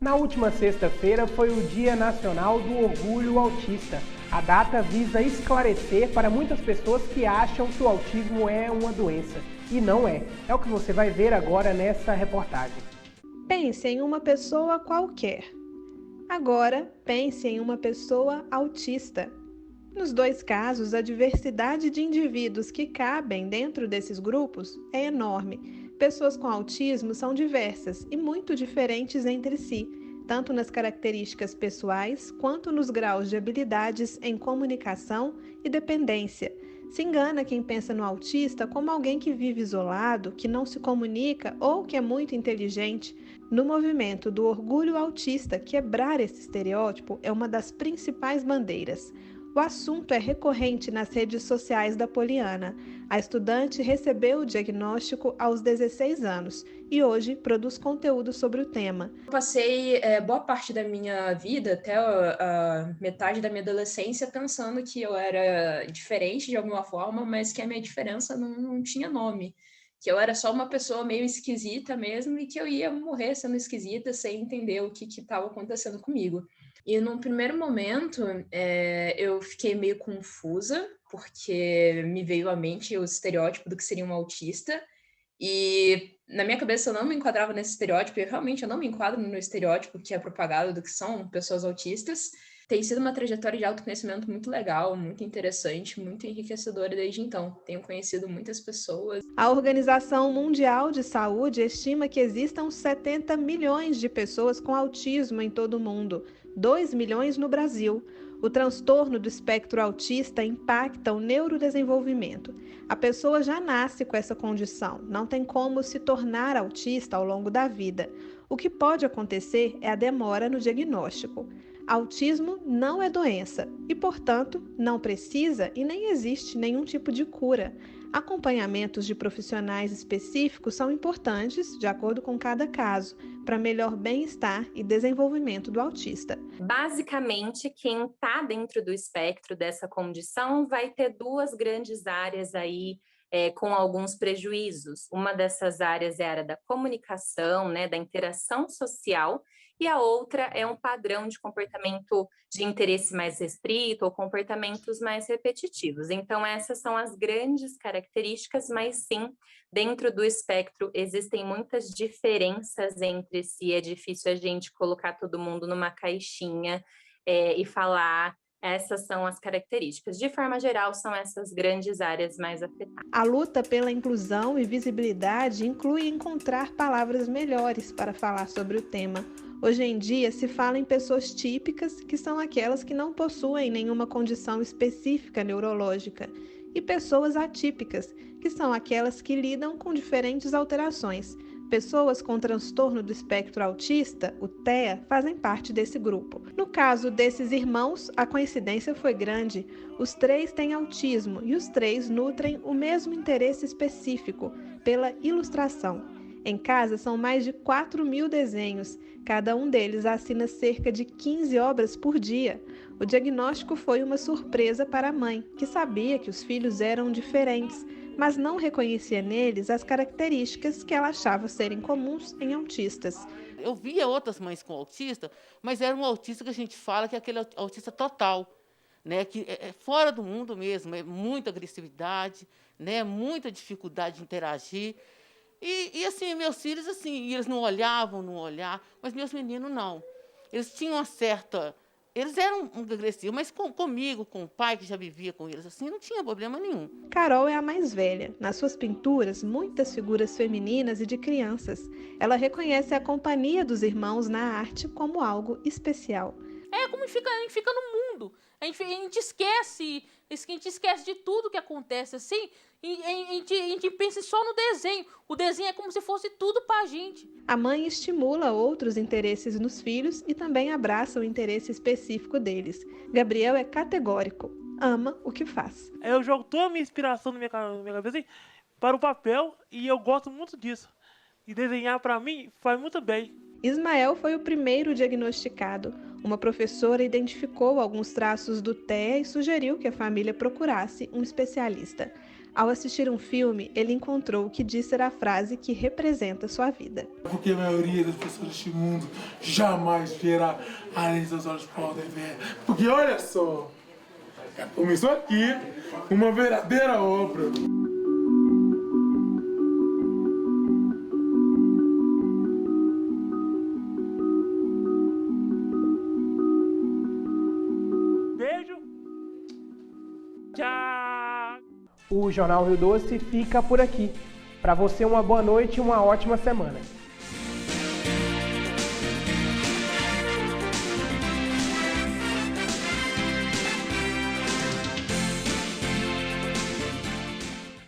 Na última sexta-feira foi o Dia Nacional do Orgulho Autista. A data visa esclarecer para muitas pessoas que acham que o autismo é uma doença. E não é. É o que você vai ver agora nessa reportagem. Pense em uma pessoa qualquer. Agora, pense em uma pessoa autista. Nos dois casos, a diversidade de indivíduos que cabem dentro desses grupos é enorme. Pessoas com autismo são diversas e muito diferentes entre si, tanto nas características pessoais quanto nos graus de habilidades em comunicação e dependência. Se engana quem pensa no autista como alguém que vive isolado, que não se comunica ou que é muito inteligente. No movimento do orgulho autista, quebrar esse estereótipo é uma das principais bandeiras. O assunto é recorrente nas redes sociais da Poliana. A estudante recebeu o diagnóstico aos 16 anos e hoje produz conteúdo sobre o tema. Passei boa parte da minha vida, até a metade da minha adolescência, pensando que eu era diferente de alguma forma, mas que a minha diferença não tinha nome. Que eu era só uma pessoa meio esquisita mesmo e que eu ia morrer sendo esquisita sem entender o que estava acontecendo comigo. E num primeiro momento, eu fiquei meio confusa, porque me veio à mente o estereótipo do que seria um autista. E na minha cabeça eu não me enquadrava nesse estereótipo, e realmente eu não me enquadro no estereótipo que é propagado do que são pessoas autistas. Tem sido uma trajetória de autoconhecimento muito legal, muito interessante, muito enriquecedora desde então. Tenho conhecido muitas pessoas. A Organização Mundial de Saúde estima que existam 70 milhões de pessoas com autismo em todo o mundo, 2 milhões no Brasil. O transtorno do espectro autista impacta o neurodesenvolvimento. A pessoa já nasce com essa condição, não tem como se tornar autista ao longo da vida. O que pode acontecer é a demora no diagnóstico. Autismo não é doença e, portanto, não precisa e nem existe nenhum tipo de cura. Acompanhamentos de profissionais específicos são importantes, de acordo com cada caso, para melhor bem-estar e desenvolvimento do autista. Basicamente, quem está dentro do espectro dessa condição vai ter duas grandes áreas aí com alguns prejuízos. Uma dessas áreas é a área da comunicação, né, da interação social, e a outra é um padrão de comportamento de interesse mais restrito ou comportamentos mais repetitivos. Então, essas são as grandes características, mas sim, dentro do espectro existem muitas diferenças entre si, é difícil a gente colocar todo mundo numa caixinha e falar essas são as características. De forma geral, são essas grandes áreas mais afetadas. A luta pela inclusão e visibilidade inclui encontrar palavras melhores para falar sobre o tema. Hoje em dia, se fala em pessoas típicas, que são aquelas que não possuem nenhuma condição específica neurológica, e pessoas atípicas, que são aquelas que lidam com diferentes alterações. Pessoas com transtorno do espectro autista, o TEA, fazem parte desse grupo. No caso desses irmãos, a coincidência foi grande. Os três têm autismo e os três nutrem o mesmo interesse específico, pela ilustração. Em casa são mais de 4.000 desenhos, cada um deles assina cerca de 15 obras por dia. O diagnóstico foi uma surpresa para a mãe, que sabia que os filhos eram diferentes, mas não reconhecia neles as características que ela achava serem comuns em autistas. Eu via outras mães com autista, mas era um autista que a gente fala que é aquele autista total, né? Que é fora do mundo mesmo, é muita agressividade, né? Muita dificuldade de interagir. E assim, meus filhos, assim, eles não olhavam, mas meus meninos não. Eles tinham uma certa... Eles eram agressivos, mas comigo, com o pai, que já vivia com eles, assim, não tinha problema nenhum. Carol é a mais velha. Nas suas pinturas, muitas figuras femininas e de crianças. Ela reconhece a companhia dos irmãos na arte como algo especial. É como a gente fica no mundo. A gente esquece de tudo que acontece assim, e a gente pensa só no desenho. O desenho é como se fosse tudo pra gente. A mãe estimula outros interesses nos filhos e também abraça o interesse específico deles. Gabriel é categórico, ama o que faz. Eu jogo toda a minha inspiração na minha cabeça para o papel e eu gosto muito disso. E desenhar para mim faz muito bem. Ismael foi o primeiro diagnosticado. Uma professora identificou alguns traços do TEA e sugeriu que a família procurasse um especialista. Ao assistir um filme, ele encontrou o que diz ser a frase que representa sua vida. Porque a maioria das pessoas deste mundo jamais verá além dos olhos podem ver. Porque olha só, começou aqui uma verdadeira obra. Beijo. Tchau. O Jornal Rio Doce fica por aqui. Para você, uma boa noite e uma ótima semana.